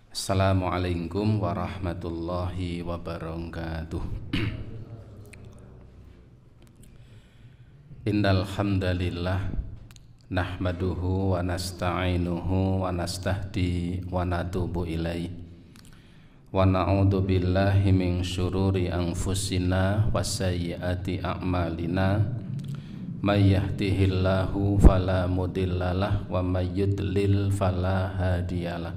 Assalamualaikum warahmatullahi wabarakatuh. Innal hamdalillah nahmaduhu wa nasta'inuhu wa nastahdi wa natubu ilaih wa na'udzu billahi min syururi anfusina wa sayyiati a'malina may yahdihillahu fala mudhillalah wa may yudlil fala hadiyalah.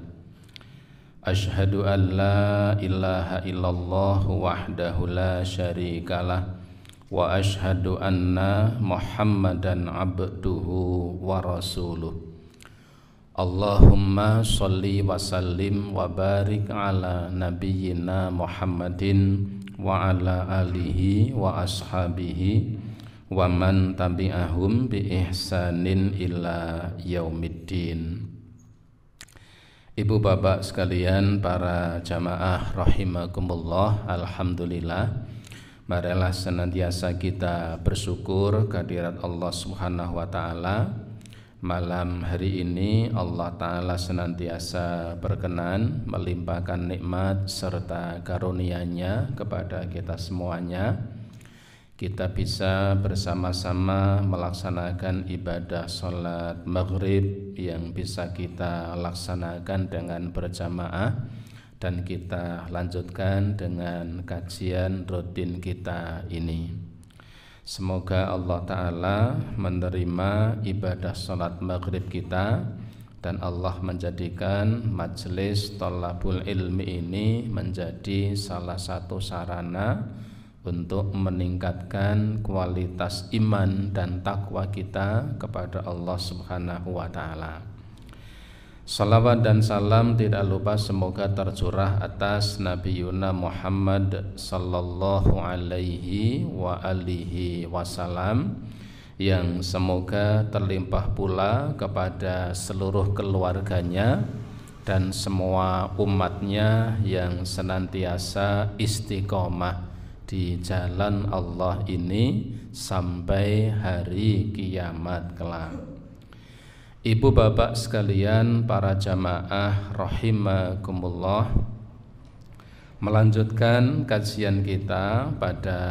Asyhadu an la ilaha illallah wahdahu la syarikalah wa asyhadu anna Muhammadan abduhu wa rasuluh. Allahumma sholli wa sallim wa barik ala nabiyyina Muhammadin wa ala alihi wa ashabihi wa man tabi'ahum bi ihsanin ila yaumiddin. Ibu bapak sekalian, para jamaah rahimakumullah, alhamdulillah, marilah senantiasa kita bersyukur kehadirat Allah Subhanahu wa taala. Malam hari ini Allah taala senantiasa berkenan melimpahkan nikmat serta karunia-Nya kepada kita semuanya. Kita bisa bersama-sama melaksanakan ibadah sholat maghrib yang bisa kita laksanakan dengan berjamaah, dan kita lanjutkan dengan kajian rutin kita ini. Semoga Allah Ta'ala menerima ibadah sholat maghrib kita, dan Allah menjadikan majelis thalabul ilmi ini menjadi salah satu sarana untuk meningkatkan kualitas iman dan takwa kita kepada Allah Subhanahu wa taala. Salawat dan salam tidak lupa semoga tercurah atas Nabi Yuna Muhammad sallallahu alaihi wa alihi wasallam, yang semoga terlimpah pula kepada seluruh keluarganya dan semua umatnya yang senantiasa istiqomah di jalan Allah ini sampai hari kiamat kelak. Ibu bapak sekalian, para jamaah rahimakumullah, melanjutkan kajian kita pada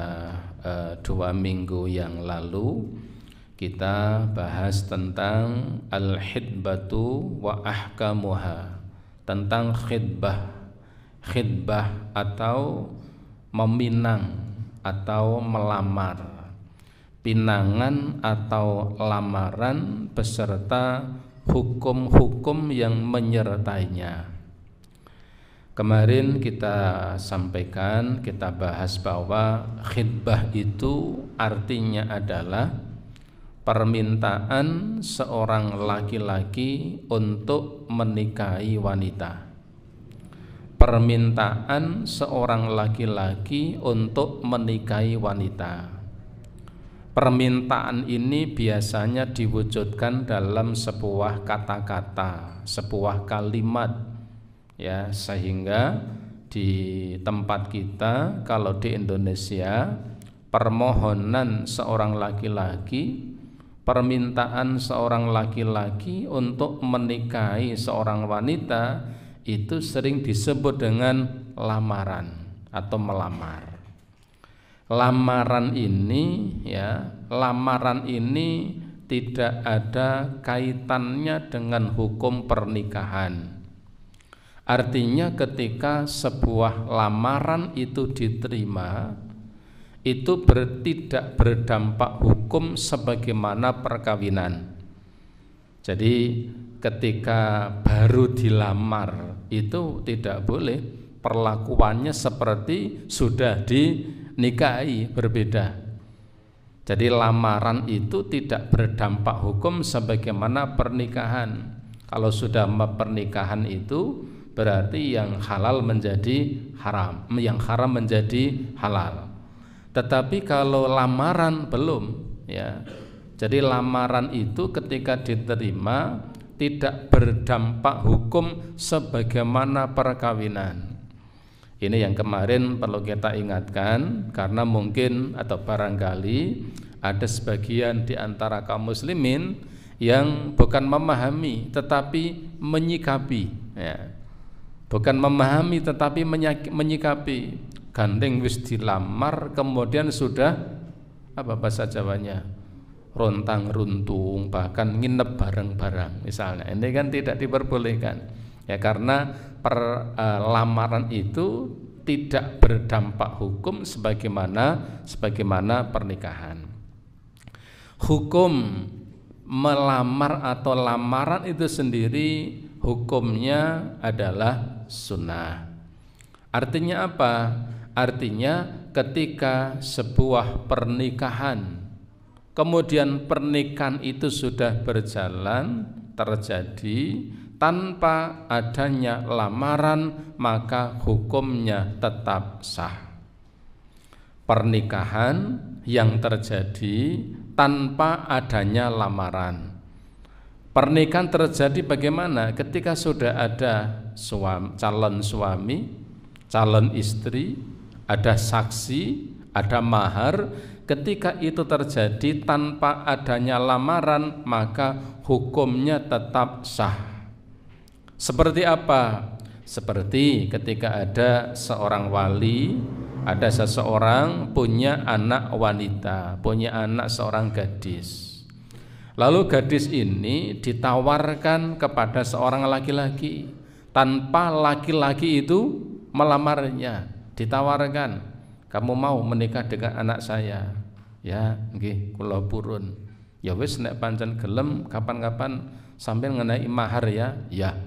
2 minggu yang lalu. Kita bahas tentang al-khidbatu wa ahkamuha, tentang khidbah atau meminang atau melamar, pinangan atau lamaran beserta hukum-hukum yang menyertainya. Kemarin kita sampaikan, kita bahas bahwa khidbah itu artinya adalah permintaan seorang laki-laki untuk menikahi wanita. Permintaan seorang laki-laki untuk menikahi wanita. Permintaan ini biasanya diwujudkan dalam sebuah kata-kata, sebuah kalimat, ya, sehingga di tempat kita, kalau di Indonesia, permohonan seorang laki-laki, permintaan seorang laki-laki untuk menikahi seorang wanita itu sering disebut dengan lamaran atau melamar. Lamaran ini, ya, lamaran ini tidak ada kaitannya dengan hukum pernikahan. Artinya ketika sebuah lamaran itu diterima, itu tidak berdampak hukum sebagaimana perkawinan. Jadi ketika baru dilamar itu tidak boleh, perlakuannya seperti sudah dinikahi, berbeda. Jadi lamaran itu tidak berdampak hukum sebagaimana pernikahan. Kalau sudah pernikahan itu berarti yang halal menjadi haram, yang haram menjadi halal. Tetapi kalau lamaran belum, ya. Jadi lamaran itu ketika diterima tidak berdampak hukum sebagaimana perkawinan. Ini yang kemarin perlu kita ingatkan, karena mungkin atau barangkali ada sebagian di antara kaum muslimin yang bukan memahami tetapi menyikapi, ya. bukan memahami tetapi menyikapi. Gandeng wis dilamar kemudian sudah apa bahasa Jawanya, rontang runtung, bahkan nginep bareng-bareng misalnya. Ini kan tidak diperbolehkan ya, karena lamaran itu tidak berdampak hukum sebagaimana pernikahan. Hukum melamar atau lamaran itu sendiri hukumnya adalah sunnah. Artinya apa? Artinya ketika sebuah pernikahan, kemudian pernikahan itu sudah berjalan, terjadi tanpa adanya lamaran, maka hukumnya tetap sah. Pernikahan yang terjadi tanpa adanya lamaran. Pernikahan terjadi bagaimana? Ketika sudah ada calon suami, calon istri, ada saksi, ada mahar. Ketika itu terjadi tanpa adanya lamaran, maka hukumnya tetap sah. Seperti apa? Seperti ketika ada seorang wali, ada seseorang punya anak wanita, punya anak seorang gadis. Lalu gadis ini ditawarkan kepada seorang laki-laki tanpa laki-laki itu melamarnya. Ditawarkan, kamu mau menikah dengan anak saya? Ya, nggih, kula purun. Ya wis nek pancen gelem kapan-kapan sambil ngenai mahar ya. Ya.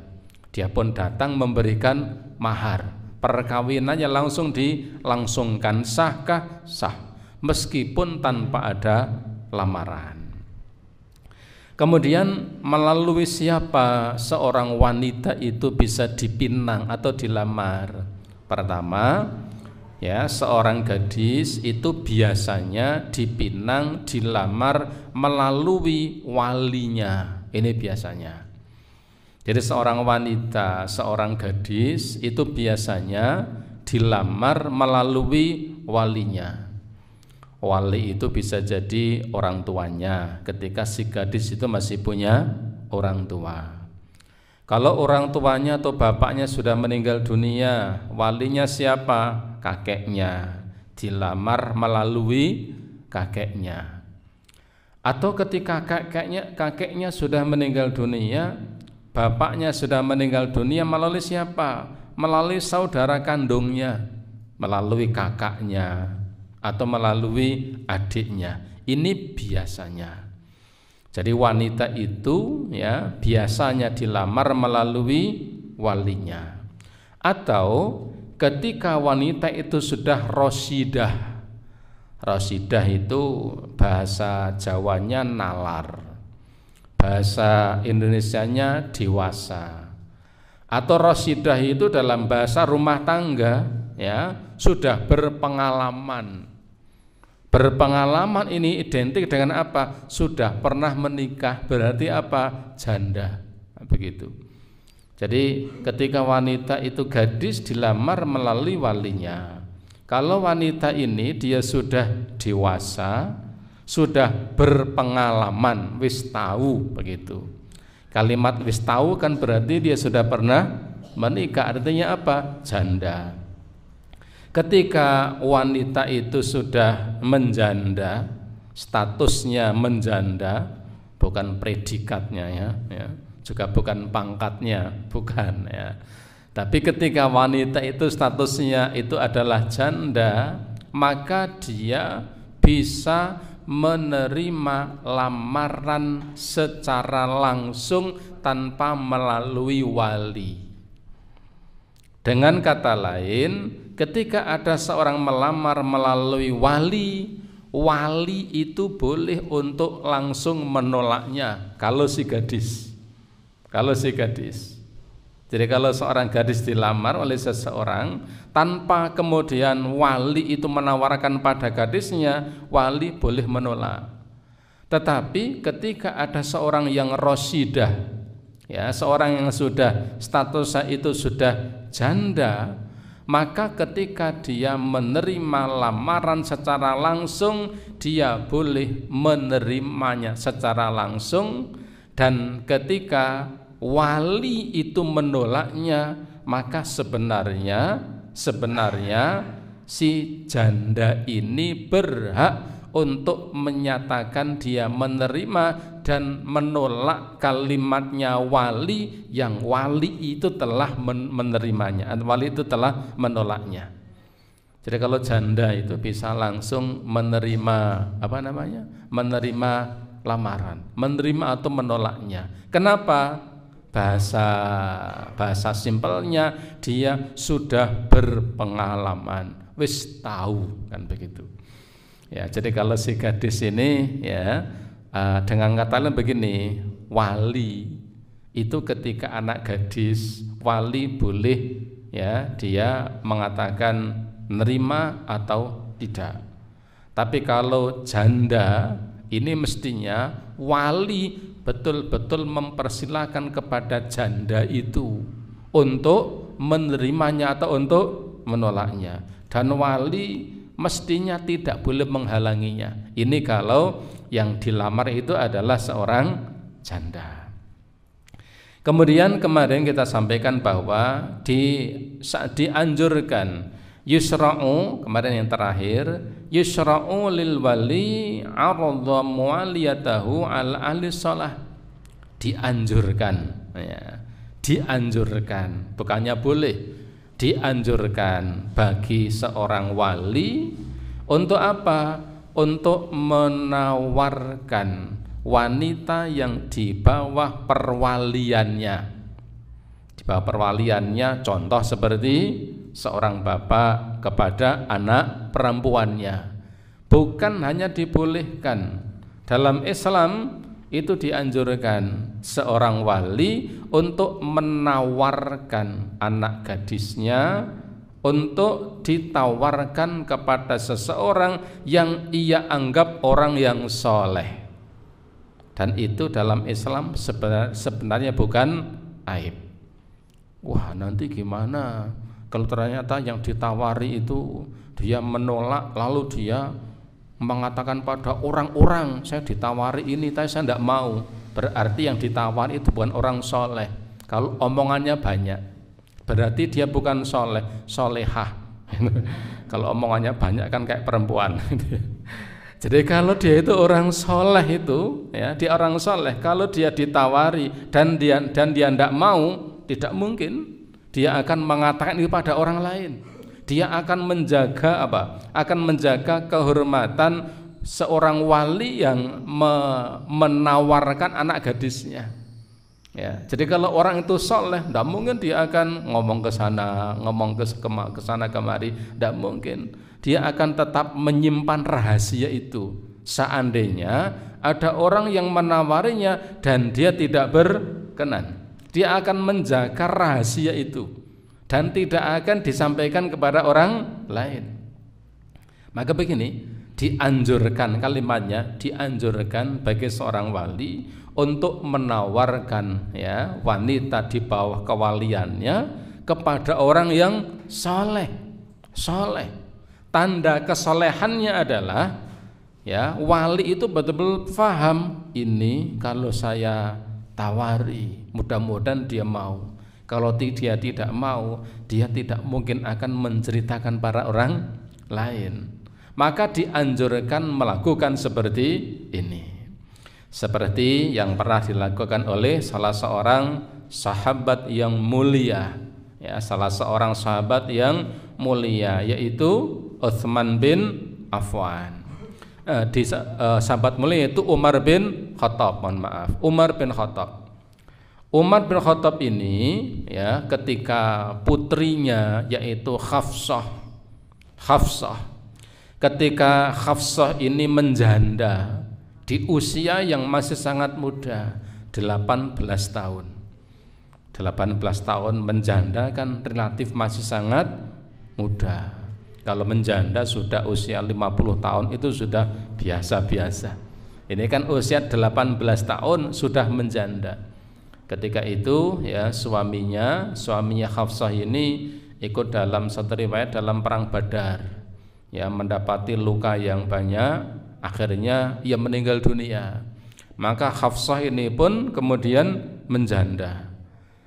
Dia pun datang memberikan mahar. Perkawinannya langsung dilangsungkan. Sahkah? Sah. Meskipun tanpa ada lamaran. Kemudian melalui siapa seorang wanita itu bisa dipinang atau dilamar? Pertama, ya, seorang gadis itu biasanya dipinang, dilamar melalui walinya. Ini biasanya. Jadi seorang wanita, seorang gadis itu biasanya dilamar melalui walinya. Wali itu bisa jadi orang tuanya ketika si gadis itu masih punya orang tua. Kalau orang tuanya atau bapaknya sudah meninggal dunia, walinya siapa? Kakeknya. Dilamar melalui kakeknya. Atau ketika kakeknya sudah meninggal dunia, bapaknya sudah meninggal dunia, melalui siapa? Melalui saudara kandungnya, melalui kakaknya, atau melalui adiknya. Ini biasanya. Jadi wanita itu ya biasanya dilamar melalui walinya. Atau ketika wanita itu sudah rosidah. Rosidah itu bahasa Jawanya nalar, bahasa Indonesianya dewasa. Atau rosidah itu dalam bahasa rumah tangga ya sudah berpengalaman. Berpengalaman ini identik dengan apa? Sudah pernah menikah, berarti apa? Janda. Begitu. Jadi ketika wanita itu gadis dilamar melalui walinya. Kalau wanita ini dia sudah dewasa, sudah berpengalaman, wis tahu begitu. Kalimat wis tahu kan berarti dia sudah pernah menikah, artinya apa? Janda. Ketika wanita itu sudah menjanda, statusnya menjanda, bukan predikatnya ya, juga bukan pangkatnya, bukan ya. Tapi ketika wanita itu statusnya itu adalah janda, maka dia bisa menerima lamaran secara langsung tanpa melalui wali. Dengan kata lain, ketika ada seorang melamar melalui wali, wali itu boleh untuk langsung menolaknya kalau si gadis. Jadi kalau seorang gadis dilamar oleh seseorang tanpa kemudian wali itu menawarkan pada gadisnya, wali boleh menolak. Tetapi ketika ada seorang yang rosidah, ya, seorang yang sudah statusnya itu sudah janda, maka ketika dia menerima lamaran secara langsung, dia boleh menerimanya secara langsung. Dan ketika wali itu menolaknya, maka sebenarnya si janda ini berhak untuk menyatakan dia menerima dan menolak kalimatnya wali yang wali itu telah menerimanya, wali itu telah menolaknya. Jadi kalau janda itu bisa langsung menerima menerima lamaran, menerima atau menolaknya. Kenapa? Bahasa simpelnya dia sudah berpengalaman, wis tahu, kan begitu. Ya, jadi kalau si gadis ini ya dengan kata lain begini, wali itu ketika anak gadis, wali boleh ya dia mengatakan menerima atau tidak. Tapi kalau janda ini mestinya wali betul-betul mempersilahkan kepada janda itu untuk menerimanya atau untuk menolaknya, dan wali mestinya tidak boleh menghalanginya. Ini kalau yang dilamar itu adalah seorang janda. Kemudian kemarin kita sampaikan bahwa dianjurkan yusra'u, kemarin yang terakhir, yusra'u lil wali arda mualiyatahu al ahli shalah. Dianjurkan ya. Dianjurkan, bukannya boleh. Dianjurkan bagi seorang wali untuk apa? Untuk menawarkan wanita yang di bawah perwaliannya. Di bawah perwaliannya, contoh seperti seorang bapak kepada anak perempuannya. Bukan hanya dibolehkan, dalam Islam itu dianjurkan seorang wali untuk menawarkan anak gadisnya untuk ditawarkan kepada seseorang yang ia anggap orang yang soleh. Dan itu dalam Islam sebenarnya bukan aib. Wah, nanti gimana kalau ternyata yang ditawari itu dia menolak, lalu dia mengatakan pada orang-orang, saya ditawari ini tapi saya tidak mau. Berarti yang ditawari itu bukan orang soleh. Kalau omongannya banyak, berarti dia bukan soleh, solehah. Kalau omongannya banyak kan kayak perempuan. Jadi kalau dia itu orang soleh itu, ya dia orang soleh. Kalau dia ditawari dan dia tidak mau, tidak mungkin dia akan mengatakan itu pada orang lain. Dia akan menjaga apa? Akan menjaga kehormatan seorang wali yang menawarkan anak gadisnya. Ya, jadi kalau orang itu soleh, tidak mungkin dia akan ngomong ke sana, ngomong ke sana kemari, tidak mungkin. Dia akan tetap menyimpan rahasia itu. Seandainya ada orang yang menawarinya dan dia tidak berkenan, dia akan menjaga rahasia itu dan tidak akan disampaikan kepada orang lain. Maka begini, dianjurkan, kalimatnya dianjurkan bagi seorang wali untuk menawarkan ya wanita di bawah kewaliannya kepada orang yang soleh. Tanda kesolehannya adalah ya wali itu betul-betul paham, ini kalau saya tawari mudah-mudahan dia mau. Kalau dia tidak mau, dia tidak mungkin akan menceritakan para orang lain. Maka dianjurkan melakukan seperti ini. Seperti yang pernah dilakukan oleh salah seorang sahabat yang mulia. Ya, salah seorang sahabat yang mulia yaitu Utsman bin Affan. Sahabat mulia itu Umar bin Khattab, Umar bin Khattab. Umar bin Khattab ini ya ketika putrinya yaitu Hafsah, ketika Hafsah ini menjanda di usia yang masih sangat muda, 18 tahun. 18 tahun menjanda kan relatif masih sangat muda. Kalau menjanda sudah usia 50 tahun itu sudah biasa-biasa. Ini kan usia 18 tahun sudah menjanda. Ketika itu ya suaminya Hafsah ini ikut dalam satu riwayat dalam perang Badar. Ya mendapati luka yang banyak, akhirnya ia meninggal dunia. Maka Hafsah ini pun kemudian menjanda.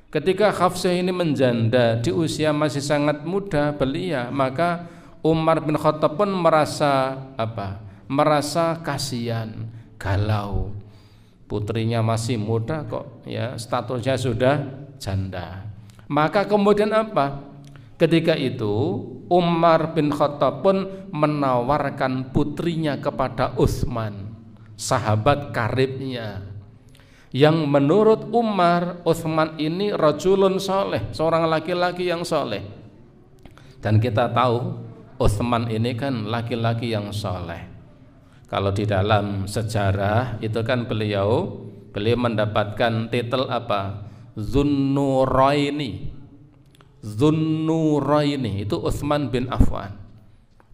Ketika Hafsah ini menjanda di usia masih sangat muda belia, maka Umar bin Khattab pun merasa apa? Merasa kasihan, galau. Putrinya masih muda kok, ya statusnya sudah janda. Maka kemudian apa? Ketika itu Umar bin Khattab pun menawarkan putrinya kepada Utsman, sahabat karibnya, yang menurut Umar, Utsman ini rajulun soleh, seorang laki-laki yang soleh. Dan kita tahu Utsman ini kan laki-laki yang soleh. Kalau di dalam sejarah itu kan beliau mendapatkan titel apa? Zunnuraini. Zunnuraini itu Utsman bin Affan.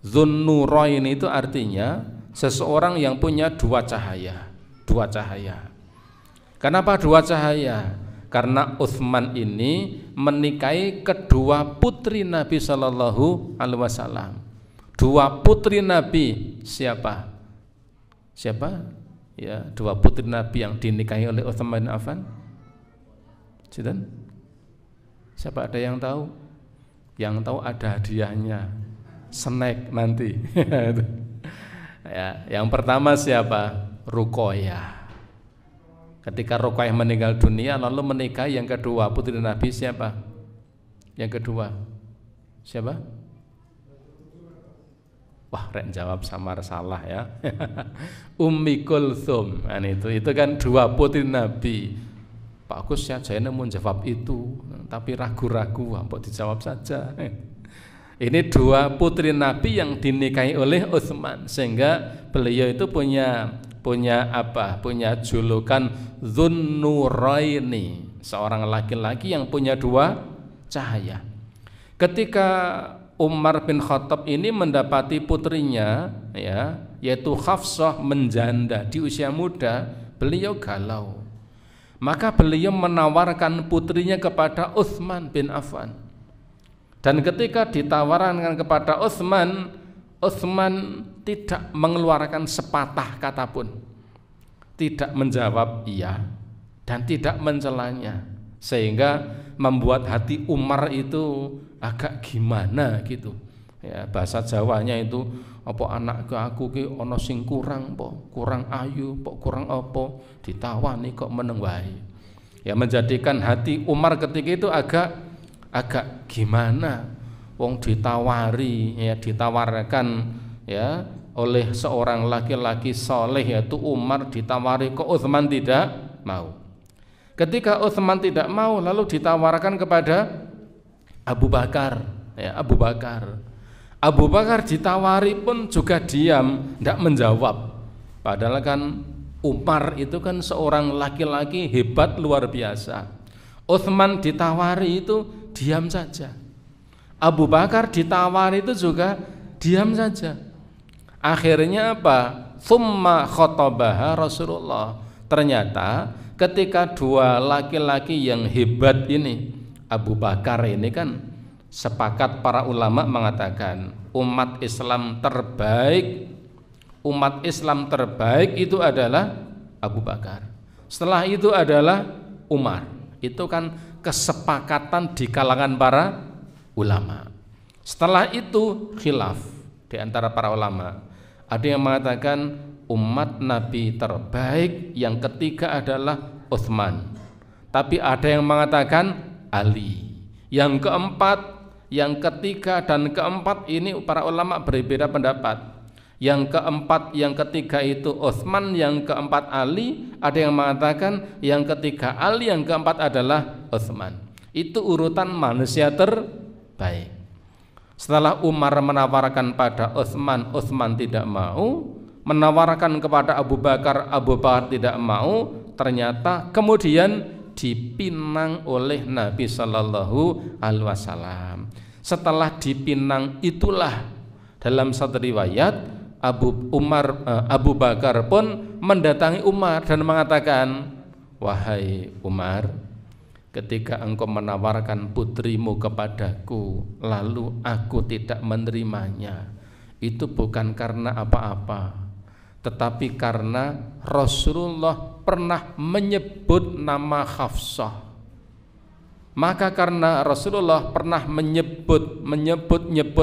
Zunnuraini itu artinya seseorang yang punya dua cahaya. Dua cahaya. Kenapa dua cahaya? Karena Utsman ini menikahi kedua putri Nabi Shallallahu Alaihi Wasallam. Dua putri Nabi siapa? Siapa? Ya, dua putri Nabi yang dinikahi oleh Utsman bin Affan. Siapa ada yang tahu? Yang tahu ada hadiahnya, snack nanti. Ya, yang pertama siapa? Ruqayyah. Ketika Ruqayyah meninggal dunia, lalu menikahi yang kedua putri Nabi siapa? Yang kedua siapa? Wah, rek jawab samar salah ya. Ummi Kulthum. Nah, itu kan dua putri Nabi. Pak Agus ya jane mau jawab itu, tapi ragu-ragu, mbok dijawab saja. Ini dua putri Nabi yang dinikahi oleh Utsman, sehingga beliau itu punya apa? Punya julukan Zunnuraini, seorang laki-laki yang punya dua cahaya. Ketika Umar bin Khattab ini mendapati putrinya, ya, yaitu Hafsah menjanda di usia muda, beliau galau. Maka beliau menawarkan putrinya kepada Utsman bin Affan. Dan ketika ditawarkan kepada Utsman, Utsman tidak mengeluarkan sepatah kata pun, tidak menjawab iya dan tidak mencelanya, sehingga membuat hati Umar itu agak gimana gitu. Ya, bahasa Jawanya itu apa anak ke aku ki ono sing kurang po, kurang ayu po, kurang apa, ditawani kok meneng wae. Ya, menjadikan hati Umar ketika itu agak gimana, wong ditawari, ya ditawarkan ya oleh seorang laki-laki soleh yaitu Umar, ditawari kok Utsman tidak mau. Ketika Utsman tidak mau, lalu ditawarkan kepada Abu Bakar, ya Abu Bakar. Abu Bakar ditawari pun juga diam, tidak menjawab. Padahal kan Umar itu kan seorang laki-laki hebat luar biasa. Utsman ditawari itu diam saja. Abu Bakar ditawari itu juga diam saja. Akhirnya apa? Tsumma khatabaha Rasulullah. Ternyata ketika dua laki-laki yang hebat ini, Abu Bakar ini kan sepakat para ulama mengatakan umat Islam terbaik itu adalah Abu Bakar. Setelah itu adalah Umar. Itu kan kesepakatan di kalangan para ulama. Setelah itu khilaf di antara para ulama. Ada yang mengatakan umat Nabi terbaik yang ketiga adalah Utsman. Tapi ada yang mengatakan Ali. Yang keempat, yang ketiga dan keempat ini para ulama berbeda pendapat. Yang keempat, yang ketiga itu Utsman, yang keempat Ali. Ada yang mengatakan yang ketiga Ali, yang keempat adalah Utsman. Itu urutan manusia terbaik. Setelah Umar menawarkan pada Utsman, Utsman tidak mau. Menawarkan kepada Abu Bakar, Abu Bakar tidak mau. Ternyata kemudian dipinang oleh Nabi Shallallahu Alaihi Wasallam. Setelah dipinang itulah dalam satu riwayat Abu Bakar pun mendatangi Umar dan mengatakan, wahai Umar, ketika engkau menawarkan putrimu kepadaku lalu aku tidak menerimanya, itu bukan karena apa-apa, tetapi karena Rasulullah pernah menyebut nama Hafsah. Maka karena Rasulullah pernah menyebut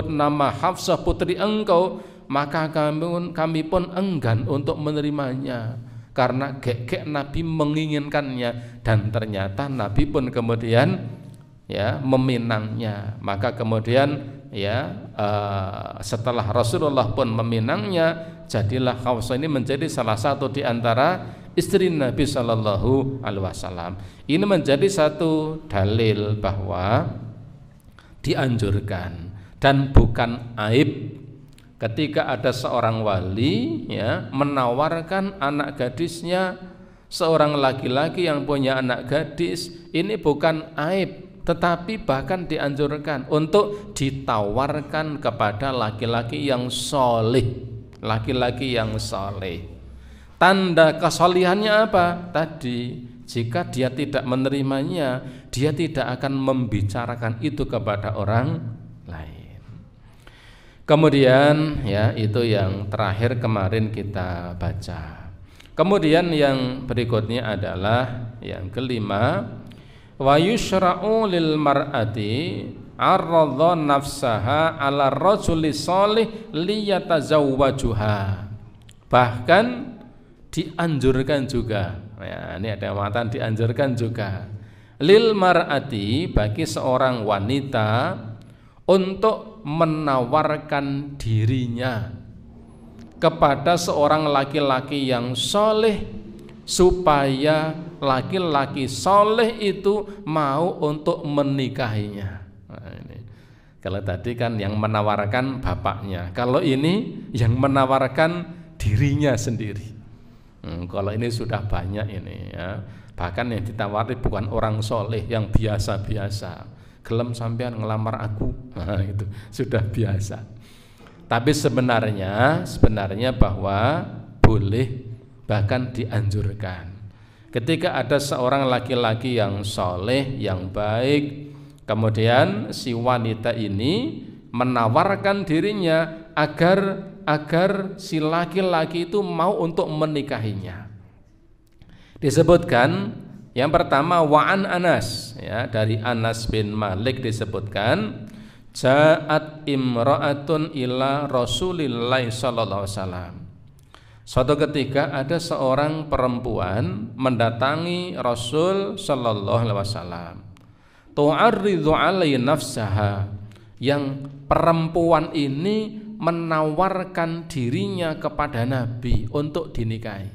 nama Hafsah putri engkau, maka kami pun enggan untuk menerimanya, karena gek Nabi menginginkannya, dan ternyata Nabi pun kemudian ya meminangnya. Maka kemudian setelah Rasulullah pun meminangnya, jadilah Hafsah ini menjadi salah satu di antara istri Nabi Shallallahu Alaihi Wasallam. Ini menjadi satu dalil bahwa dianjurkan dan bukan aib ketika ada seorang wali menawarkan anak gadisnya, seorang laki-laki yang punya anak gadis. Ini bukan aib, tetapi bahkan dianjurkan untuk ditawarkan kepada laki-laki yang soleh, laki-laki yang soleh. Tanda kesolihannya apa? Tadi, jika dia tidak menerimanya, dia tidak akan membicarakan itu kepada orang lain. Kemudian itu yang terakhir kemarin kita baca. Kemudian yang berikutnya adalah yang kelima, wa yushra'u lil mar'ati arradha nafsaha ala rajuli shalih liyatazawwajuha. Bahkan dianjurkan juga, ini ada matan dianjurkan juga, lil mar'ati, bagi seorang wanita untuk menawarkan dirinya kepada seorang laki-laki yang soleh, supaya laki-laki soleh itu mau untuk menikahinya. Kalau tadi kan yang menawarkan bapaknya, kalau ini yang menawarkan dirinya sendiri. Kalau ini sudah banyak ini bahkan yang ditawari bukan orang soleh, yang biasa-biasa, gelem sampean ngelamar aku, itu sudah biasa. Tapi sebenarnya bahwa boleh, bahkan dianjurkan ketika ada seorang laki-laki yang soleh, yang baik, kemudian si wanita ini menawarkan dirinya agar si laki-laki itu mau untuk menikahinya. Disebutkan yang pertama wa'an Anas, dari Anas bin Malik disebutkan, ja'at imra'atun ila Rasulillah sallallahu alaihi wasallam. Suatu ketika ada seorang perempuan mendatangi Rasul sallallahu alaihi wasallam. Tu'arridhu alaihi nafsaha, yang perempuan ini menawarkan dirinya kepada Nabi untuk dinikahi.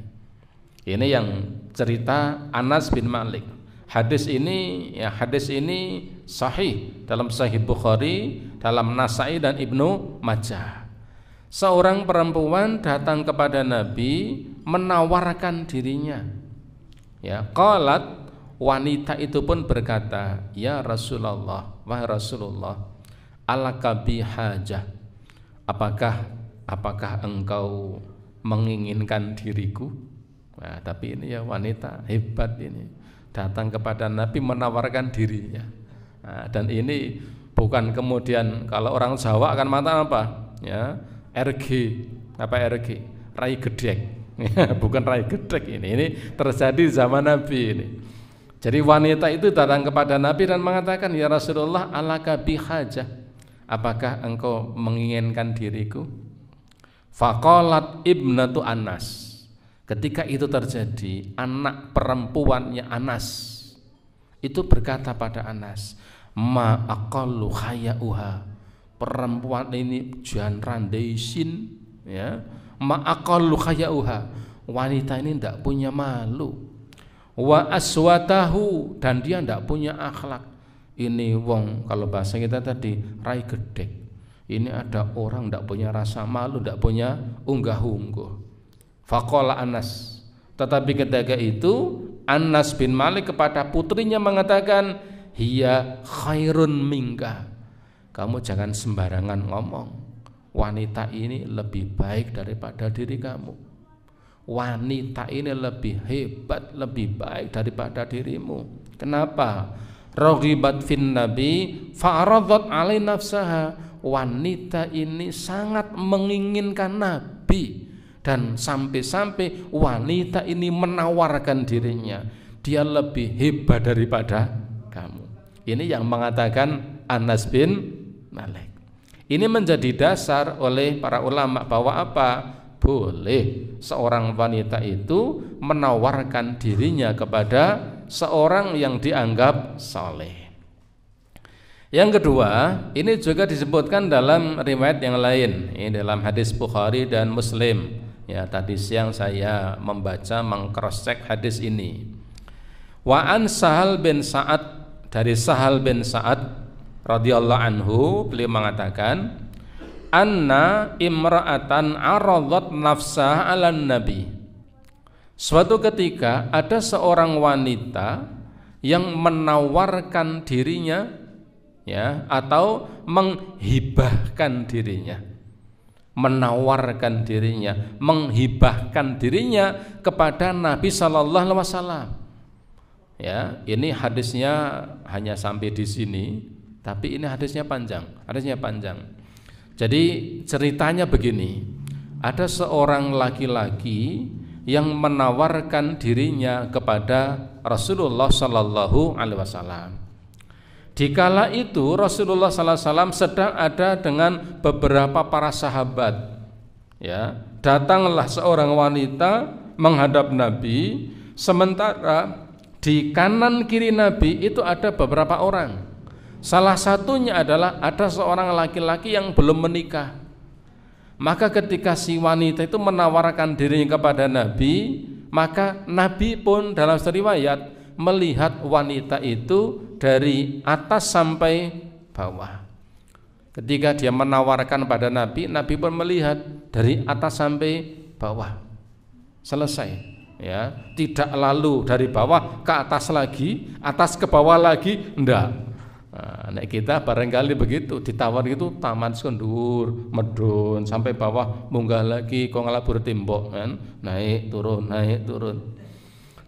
Ini yang cerita Anas bin Malik. Hadis ini sahih dalam Sahih Bukhari, dalam Nasai dan Ibnu Majah. Seorang perempuan datang kepada Nabi menawarkan dirinya. Qalat, wanita itu pun berkata, ya Rasulullah, wahai Rasulullah, alaka bi hajah, apakah engkau menginginkan diriku? Tapi ini wanita hebat ini, datang kepada Nabi menawarkan dirinya. Dan ini bukan kemudian, kalau orang Jawa akan mengatakan apa? RG, rai gedek. Bukan rai gedek ini terjadi zaman Nabi ini. Jadi wanita itu datang kepada Nabi dan mengatakan, ya Rasulullah, alaka bi hajah, apakah engkau menginginkan diriku? Faqalat ibnatu Anas. Ketika itu terjadi, anak perempuannya Anas itu berkata pada Anas, ma aqallu khayauha, perempuan ini jangan randaisin, ma aqallu khayauha, wanita ini tidak punya malu, wa aswatahu, dan dia tidak punya akhlak. Ini wong, kalau bahasa kita tadi rai gedek. Ini ada orang tidak punya rasa malu, tidak punya unggah-ungguh. Faqala Anas, tetapi ketika itu Anas bin Malik kepada putrinya mengatakan, hiya khairun minka, kamu jangan sembarangan ngomong, wanita ini lebih baik daripada diri kamu, wanita ini lebih hebat, lebih baik daripada dirimu. Kenapa? Raghibat fin nabi fa'aradat alai nafsaha, wanita ini sangat menginginkan Nabi, dan sampai-sampai wanita ini menawarkan dirinya, dia lebih hebat daripada kamu. Ini yang mengatakan Anas bin Malik. Ini menjadi dasar oleh para ulama bahwa apa? Boleh seorang wanita itu menawarkan dirinya kepada seorang yang dianggap saleh. Yang kedua, ini juga disebutkan dalam riwayat yang lain, ini dalam hadis Bukhari dan Muslim. Ya, tadi siang saya membaca meng-cross check hadis ini. Wa an Sahal bin Sa'ad, dari Sahal bin Sa'ad radhiyallahu anhu, beliau mengatakan, anna imra'atan aradat nafsah 'alan nabi. Suatu ketika ada seorang wanita yang menawarkan dirinya, ya, atau menghibahkan dirinya, menawarkan dirinya, menghibahkan dirinya kepada Nabi sallallahu alaihi wasallam. Ya, ini hadisnya hanya sampai di sini, tapi ini hadisnya panjang, Jadi ceritanya begini, ada seorang laki-laki yang menawarkan dirinya kepada Rasulullah sallallahu alaihi wasallam. Dikala itu Rasulullah sallallahu alaihi wasallam sedang ada dengan beberapa para sahabat. Ya, datanglah seorang wanita menghadap Nabi, sementara di kanan kiri Nabi itu ada beberapa orang. Salah satunya adalah ada seorang laki-laki yang belum menikah. Maka ketika si wanita itu menawarkan dirinya kepada Nabi, maka Nabi pun dalam riwayat melihat wanita itu dari atas sampai bawah. Ketika dia menawarkan pada Nabi, Nabi pun melihat dari atas sampai bawah. Selesai, ya. Tidak lalu dari bawah ke atas lagi, atas ke bawah lagi, enggak. Nah, kita barangkali begitu, ditawar gitu taman sekendur, medun sampai bawah, munggah lagi kok ngelabur tembok kan, naik turun.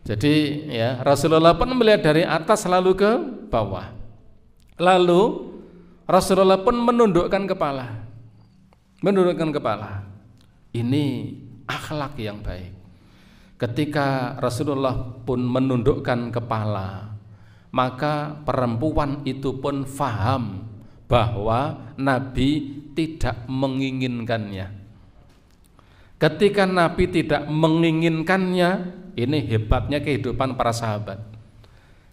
Jadi ya, Rasulullah pun melihat dari atas lalu ke bawah. Lalu Rasulullah pun menundukkan kepala. Ini akhlak yang baik. Ketika Rasulullah pun menundukkan kepala, maka perempuan itu pun faham bahwa Nabi tidak menginginkannya. Ketika Nabi tidak menginginkannya, ini hebatnya kehidupan para sahabat.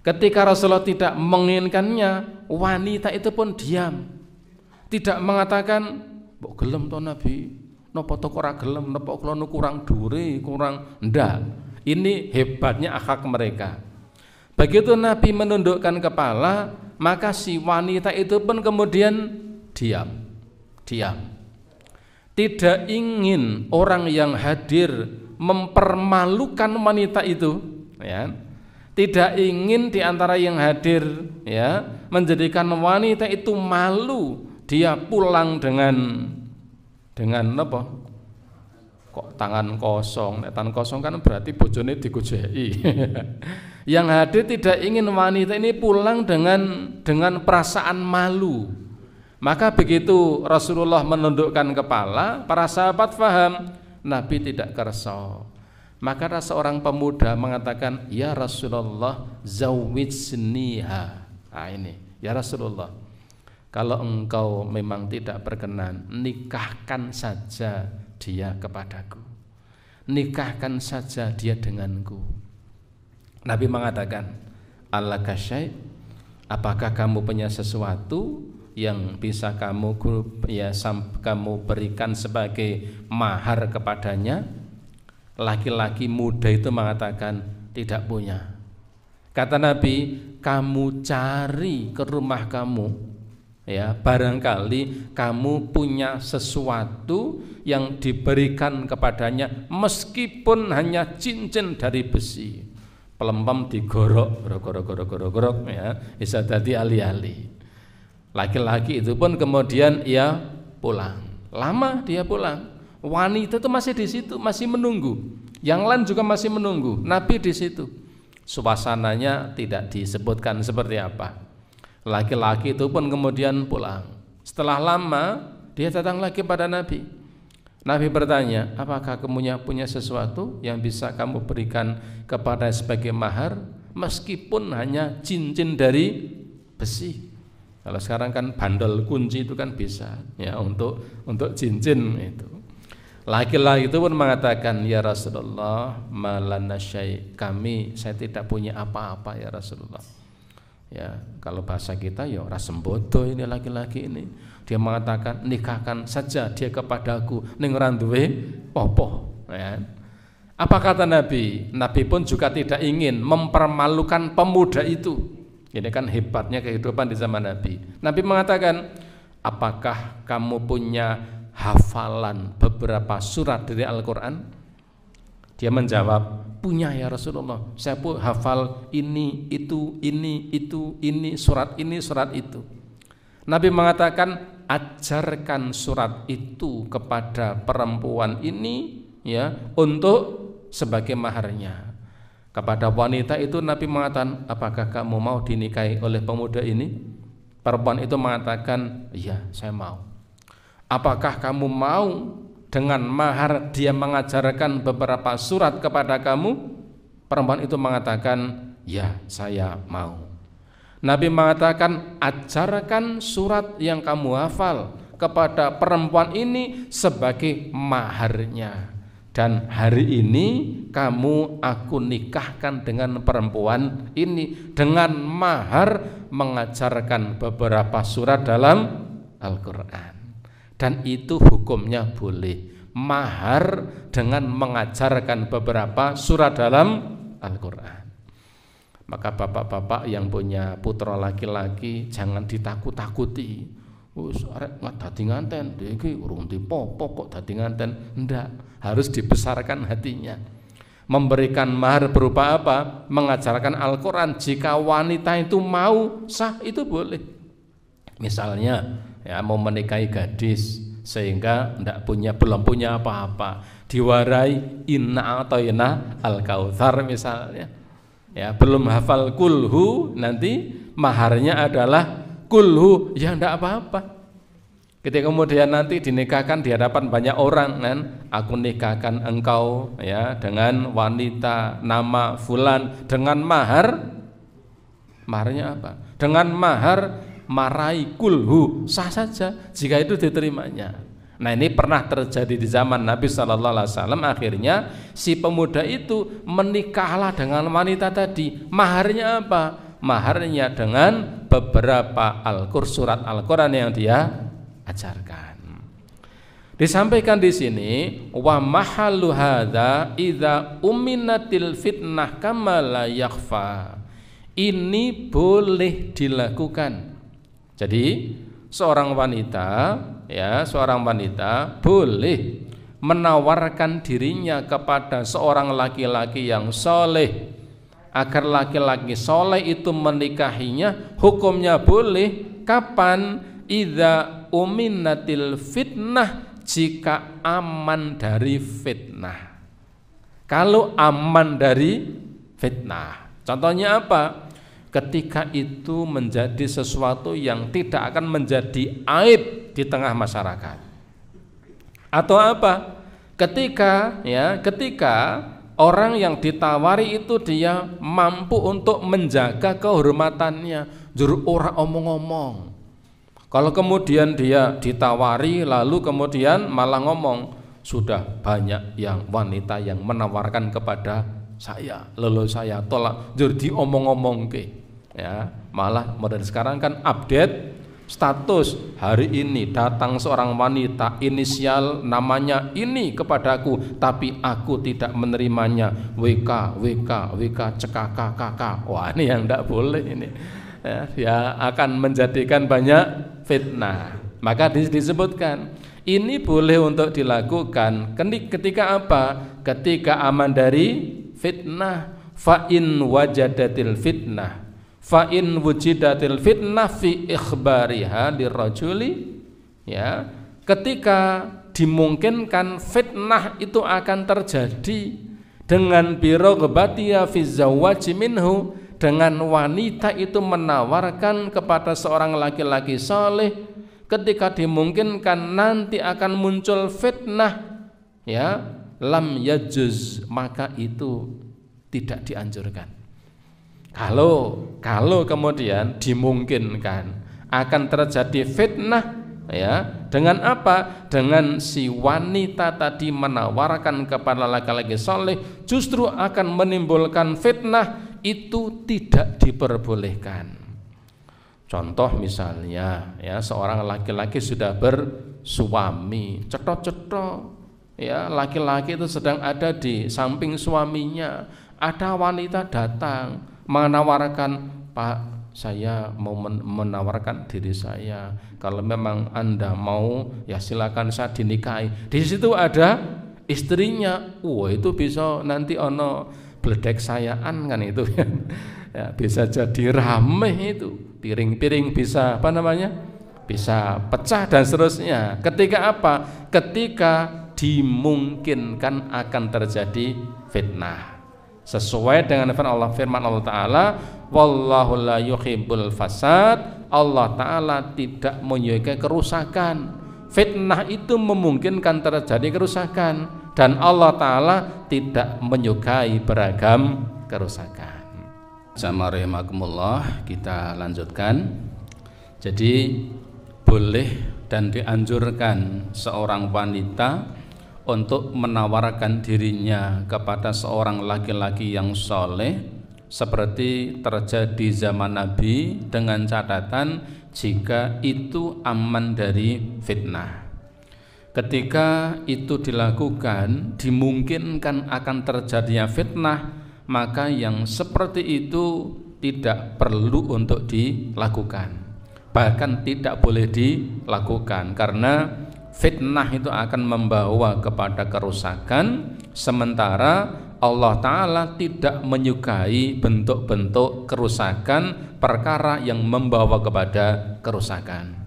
Ketika Rasulullah tidak menginginkannya, wanita itu pun diam, tidak mengatakan, "Mbok gelem to Nabi, napa to ora gelem, napa kula kurang dure, kurang." Ndak. Ini hebatnya akhlak mereka. Begitu Nabi menundukkan kepala, maka si wanita itu pun kemudian diam. Tidak ingin orang yang hadir mempermalukan wanita itu, ya. Tidak ingin di antara yang hadir, ya, menjadikan wanita itu malu. Dia pulang dengan apa? Kok tangan kosong? Tangan kosong kan berarti bojone digojeki. Yang hadir tidak ingin wanita ini pulang dengan perasaan malu. Maka begitu Rasulullah menundukkan kepala, para sahabat faham Nabi tidak kersa. Maka ada seorang pemuda mengatakan, "Ya Rasulullah, zawwijniha." Nah ini, ya Rasulullah, kalau engkau memang tidak berkenan, nikahkan saja dia kepadaku, nikahkan saja dia denganku. Nabi mengatakan, "Alaka syai', apakah kamu punya sesuatu yang bisa kamu berikan sebagai mahar kepadanya?" Laki-laki muda itu mengatakan, "Tidak punya." Kata Nabi, "Kamu cari ke rumah kamu, ya, barangkali kamu punya sesuatu yang diberikan kepadanya meskipun hanya cincin dari besi, pelempem digorok, gorok, ya, bisa jadi ali-ali." Laki-laki itu pun kemudian ia pulang. Lama dia pulang. Wanita itu masih di situ, masih menunggu. Yang lain juga masih menunggu. Nabi di situ. Suasananya tidak disebutkan seperti apa. Laki-laki itu pun kemudian pulang. Setelah lama dia datang lagi pada Nabi. Nabi bertanya, "Apakah kamu punya sesuatu yang bisa kamu berikan kepada sebagai mahar meskipun hanya cincin dari besi. Kalau sekarang kan bandol kunci itu kan bisa ya untuk cincin itu. Laki-laki itu pun mengatakan, ya Rasulullah, malana syai', saya tidak punya apa-apa ya Rasulullah. Ya, kalau bahasa kita ya ora sembodo ini laki-laki ini. Dia mengatakan, nikahkan saja dia kepadaku ning ora duwe apa. Ya. Apa kata Nabi? Nabi pun juga tidak ingin mempermalukan pemuda itu. Ini kan hebatnya kehidupan di zaman Nabi. Nabi mengatakan, apakah kamu punya hafalan beberapa surat dari Al-Quran? Dia menjawab, punya ya Rasulullah. Saya pun hafal ini, itu, ini, surat itu. Nabi mengatakan, ajarkan surat itu kepada perempuan ini ya untuk sebagai maharnya. Kepada wanita itu Nabi mengatakan, apakah kamu mau dinikahi oleh pemuda ini? Perempuan itu mengatakan, iya saya mau. Apakah kamu mau dengan mahar dia mengajarkan beberapa surat kepada kamu? Perempuan itu mengatakan, ya saya mau. Nabi mengatakan, ajarkan surat yang kamu hafal kepada perempuan ini sebagai maharnya. Dan hari ini kamu aku nikahkan dengan perempuan ini dengan mahar mengajarkan beberapa surat dalam Al-Quran. Dan itu hukumnya boleh, mahar dengan mengajarkan beberapa surat dalam Al-Quran. Maka bapak-bapak yang punya putra laki-laki jangan ditakut-takuti. Wis arek dadi nganten, iki urung dipopo kok dadi nganten. Ndak, harus dibesarkan hatinya. Memberikan mahar berupa apa? Mengajarkan Al-Quran. Jika wanita itu mau, sah, itu boleh. Misalnya ya mau menikahi gadis sehingga belum punya apa-apa, diwarai inna a'tayna al-kautsar misalnya. Ya, belum hafal kulhu, nanti maharnya adalah kulhu, ya enggak apa-apa. Ketika kemudian nanti dinikahkan di hadapan banyak orang, kan, aku nikahkan engkau ya dengan wanita nama fulan dengan maharnya apa? Dengan mahar marai kulhu, sah saja jika itu diterimanya. Nah, ini pernah terjadi di zaman Nabi Sallallahu Alaihi Wasallam. Akhirnya si pemuda itu menikahlah dengan wanita tadi. Maharnya apa? Maharnya dengan beberapa surat Al-Quran yang dia ajarkan. Disampaikan di sini, wa mahallu hadza idza uminatil fitnah kama la yakhfa. Ini boleh dilakukan. Jadi seorang wanita boleh menawarkan dirinya kepada seorang laki-laki yang soleh, agar laki-laki soleh itu menikahinya. Hukumnya boleh. Kapan? Idza uminatil fitnah, jika aman dari fitnah. Kalau aman dari fitnah, contohnya apa? Ketika itu menjadi sesuatu yang tidak akan menjadi aib di tengah masyarakat. Atau apa? Ketika orang yang ditawari itu dia mampu untuk menjaga kehormatannya, juru ora omong-omong. Kalau kemudian dia ditawari lalu kemudian malah ngomong, sudah banyak yang wanita yang menawarkan kepada saya, lalu saya tolak, jadi omong-omong ke. Ya, malah modern sekarang kan update status, hari ini datang seorang wanita, inisial namanya ini kepadaku, tapi aku tidak menerimanya, WK CKK. Wah, ini yang tidak boleh ini. Ya, akan menjadikan banyak fitnah. Maka disebutkan ini boleh untuk dilakukan ketika apa? Ketika aman dari fitnah. Fa in wajadatil fitnah, fa in wujidatil fitnah fi ikhbariha lirrajuli, ya, ketika dimungkinkan fitnah itu akan terjadi dengan biroghbatiya fi zawwaji minhu, dengan wanita itu menawarkan kepada seorang laki-laki saleh, ketika dimungkinkan nanti akan muncul fitnah, ya, lam yajuz, maka itu tidak dianjurkan. Kalau kemudian dimungkinkan akan terjadi fitnah, ya, dengan apa? Dengan si wanita tadi menawarkan kepada laki-laki soleh justru akan menimbulkan fitnah, itu tidak diperbolehkan. Contoh misalnya, ya, seorang laki-laki sudah bersuami, cetok-cetok, ya, laki-laki itu sedang ada di samping suaminya, ada wanita datang menawarkan, Pak, saya mau menawarkan diri saya, kalau memang Anda mau ya silakan saya dinikahi. Di situ ada istrinya, wah itu bisa nanti ono bledek sayaan kan itu ya, bisa jadi rame itu, piring-piring bisa apa namanya, bisa pecah dan seterusnya. Ketika apa? Ketika dimungkinkan akan terjadi fitnah. Sesuai dengan firman Allah Ta'ala, wallahu la yuhibbul fasad, Allah Ta'ala tidak menyukai kerusakan. Fitnah itu memungkinkan terjadi kerusakan, dan Allah Ta'ala tidak menyukai beragam kerusakan. Jamaah rahimakumullah, kita lanjutkan. Jadi boleh dan dianjurkan seorang wanita untuk menawarkan dirinya kepada seorang laki-laki yang soleh, seperti terjadi zaman Nabi, dengan catatan jika itu aman dari fitnah. Ketika itu dilakukan, dimungkinkan akan terjadinya fitnah, maka yang seperti itu tidak perlu untuk dilakukan, bahkan tidak boleh dilakukan, karena fitnah itu akan membawa kepada kerusakan, sementara Allah Ta'ala tidak menyukai bentuk-bentuk kerusakan, perkara yang membawa kepada kerusakan.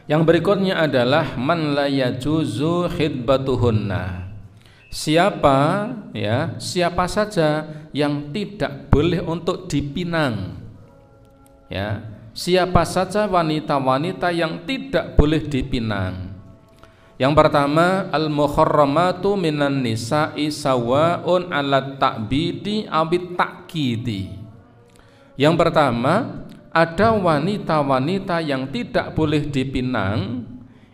Yang berikutnya adalah man la yajuzu khidbatuhunna. Siapa saja yang tidak boleh untuk dipinang, ya, siapa saja wanita-wanita yang tidak boleh dipinang. Yang pertama, al-muharramatu minan nisa'i sawa'un 'ala ta'bidi awit ta'kidi. Yang pertama, ada wanita-wanita yang tidak boleh dipinang,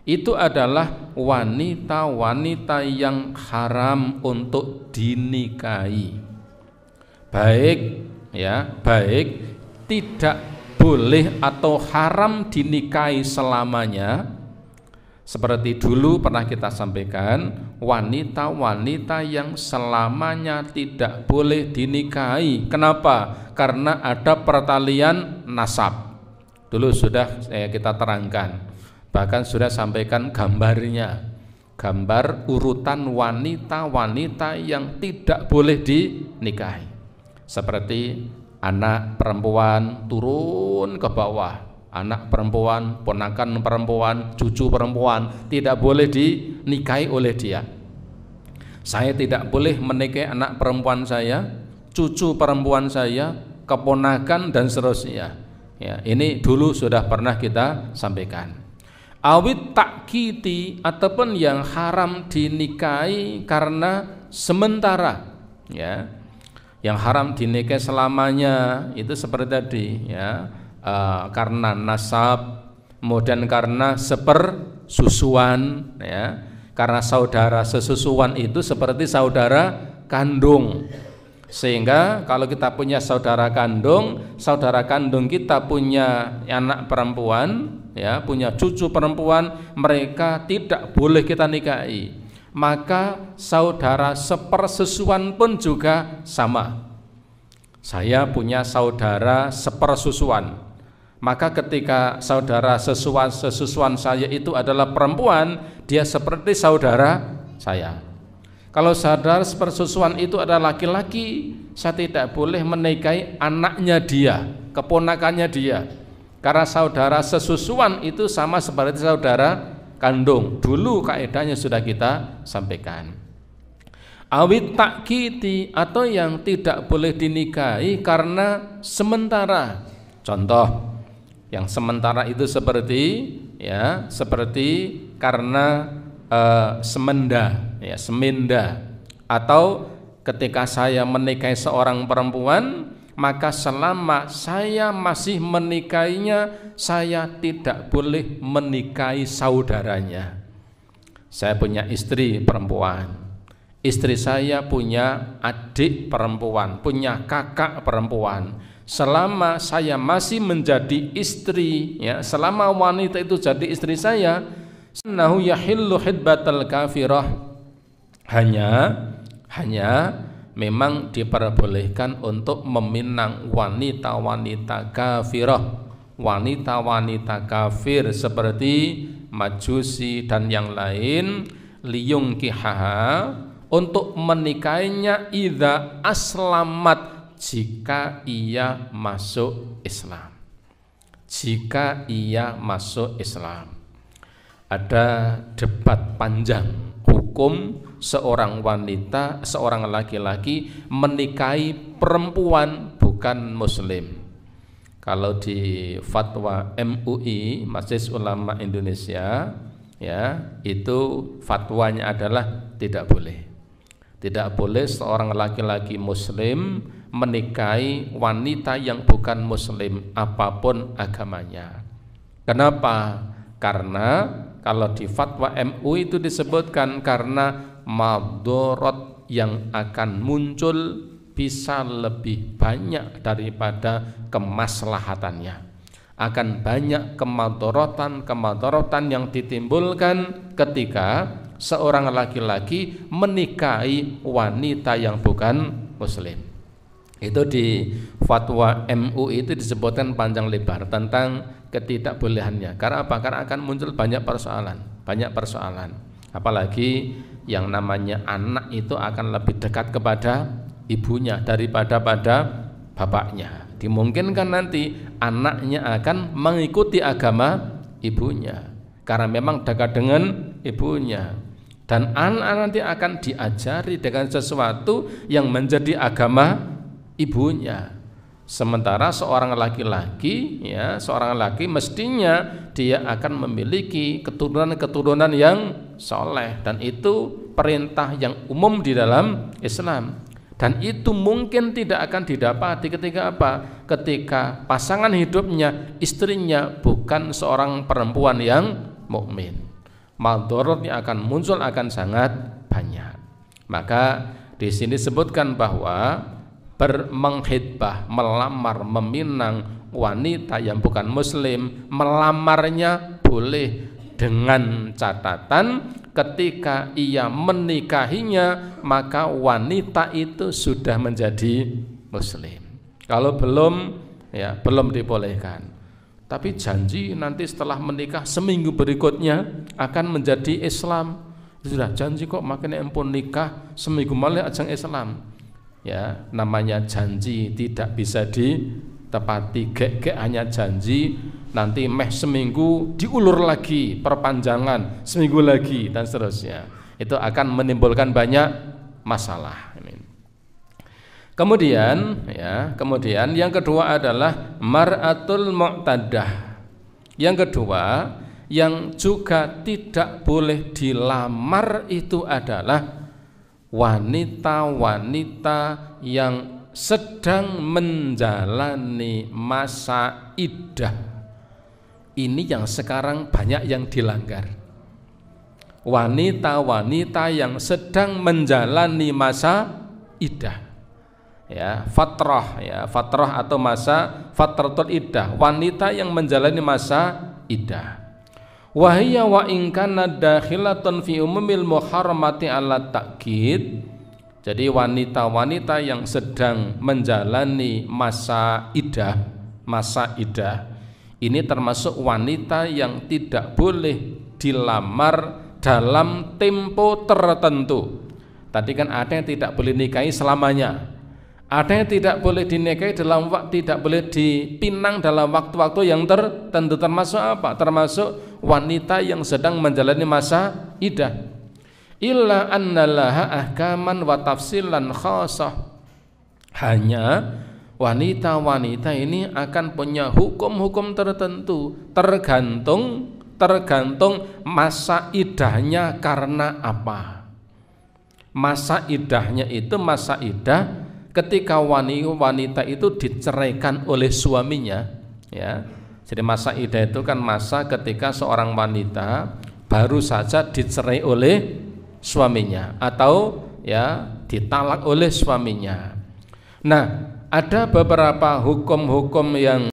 itu adalah wanita-wanita yang haram untuk dinikahi. Baik tidak boleh atau haram dinikahi selamanya. Seperti dulu pernah kita sampaikan, wanita-wanita yang selamanya tidak boleh dinikahi. Kenapa? Karena ada pertalian nasab. Dulu sudah kita terangkan, bahkan sudah sampaikan gambarnya, gambar urutan wanita-wanita yang tidak boleh dinikahi. Seperti anak perempuan turun ke bawah, anak perempuan, ponakan perempuan, cucu perempuan tidak boleh dinikahi oleh dia. Saya tidak boleh menikahi anak perempuan saya, cucu perempuan saya, keponakan dan seterusnya. Ya, ini dulu sudah pernah kita sampaikan. Awit takkiti, ataupun yang haram dinikahi karena sementara, ya. Yang haram dinikahi selamanya itu seperti tadi, ya. Karena nasab, kemudian karena sepersusuan, ya, karena saudara sesusuan itu seperti saudara kandung, sehingga kalau kita punya saudara kandung kita punya anak perempuan, ya, punya cucu perempuan, mereka tidak boleh kita nikahi. Maka saudara sepersusuan pun juga sama. Saya punya saudara sepersusuan, maka ketika saudara sesusuan saya itu adalah perempuan, dia seperti saudara saya. Kalau saudara sepersusuan itu adalah laki-laki, saya tidak boleh menikahi anaknya dia, keponakannya dia, karena saudara sesusuan itu sama seperti saudara kandung. Dulu kaidahnya sudah kita sampaikan. Awit takkiti, atau yang tidak boleh dinikahi karena sementara. Contoh yang sementara itu seperti, ya, seperti karena semenda, atau ketika saya menikahi seorang perempuan, maka selama saya masih menikahinya, saya tidak boleh menikahi saudaranya. Saya punya istri perempuan, istri saya punya adik perempuan, punya kakak perempuan. Selama saya masih menjadi istri, ya, selama wanita itu jadi istri saya, nahu yahillu hidbatal kafirah, hanya memang diperbolehkan untuk meminang wanita-wanita kafirah, wanita-wanita kafir seperti Majusi dan yang lain, liyungkihaha, untuk menikahinya idza aslamat, jika ia masuk Islam. Jika ia masuk Islam. Ada debat panjang hukum seorang wanita, seorang laki-laki menikahi perempuan bukan muslim. Kalau di fatwa MUI, Majelis Ulama Indonesia, ya, itu fatwanya adalah tidak boleh. Tidak boleh seorang laki-laki muslim menikahi wanita yang bukan muslim apapun agamanya. Kenapa? Karena kalau di fatwa MUI itu disebutkan karena madharat yang akan muncul bisa lebih banyak daripada kemaslahatannya. Akan banyak kemadharatan yang ditimbulkan ketika seorang laki-laki menikahi wanita yang bukan muslim. Itu di fatwa MUI itu disebutkan panjang lebar tentang ketidakbolehannya. Karena apa? Karena akan muncul banyak persoalan. Apalagi yang namanya anak itu akan lebih dekat kepada ibunya daripada pada bapaknya. Dimungkinkan nanti anaknya akan mengikuti agama ibunya karena memang dekat dengan ibunya, dan anak nanti akan diajari dengan sesuatu yang menjadi agama ibunya. Sementara seorang laki-laki, ya, seorang laki mestinya dia akan memiliki keturunan-keturunan yang soleh, dan itu perintah yang umum di dalam Islam. Dan itu mungkin tidak akan didapati ketika apa? Ketika pasangan hidupnya, istrinya bukan seorang perempuan yang mukmin. Madharatnya akan muncul, akan sangat banyak. Maka di sini disebutkan bahwa menghitbah, melamar, meminang wanita yang bukan muslim, melamarnya boleh dengan catatan ketika ia menikahinya maka wanita itu sudah menjadi muslim. Kalau belum, ya belum dibolehkan. Tapi janji nanti setelah menikah seminggu berikutnya akan menjadi Islam. Sudah janji kok, makanya empun nikah seminggu malah ajang Islam. Ya, namanya janji tidak bisa ditepati. Gek hanya janji, nanti seminggu diulur lagi, perpanjangan seminggu lagi dan seterusnya. Itu akan menimbulkan banyak masalah. Kemudian yang kedua adalah mar'atul mu'tadah. Yang kedua yang juga tidak boleh dilamar itu adalah wanita-wanita yang sedang menjalani masa iddah. Ini yang sekarang banyak yang dilanggar. Wanita-wanita yang sedang menjalani masa iddah, ya, fatrah atau masa fatratul iddah, wanita yang menjalani masa iddah. Wahiyya wa in kana dakhilatun fi umumil muharramati ala ta'kid. Jadi wanita-wanita yang sedang menjalani masa iddah ini termasuk wanita yang tidak boleh dilamar dalam tempo tertentu. Tadi kan ada yang tidak boleh nikahi selamanya, ada yang tidak boleh dinikahi tidak boleh dipinang dalam waktu-waktu yang tertentu. Termasuk apa? Termasuk wanita yang sedang menjalani masa iddah. Illa annalaha ahkaman wa tafsilan khasah. Hanya wanita-wanita ini akan punya hukum-hukum tertentu, tergantung masa iddahnya karena apa. Masa iddahnya itu masa iddah ketika wanita itu diceraikan oleh suaminya, ya. Jadi masa iddah itu kan masa ketika seorang wanita baru saja dicerai oleh suaminya atau ya ditalak oleh suaminya. Nah, ada beberapa hukum-hukum yang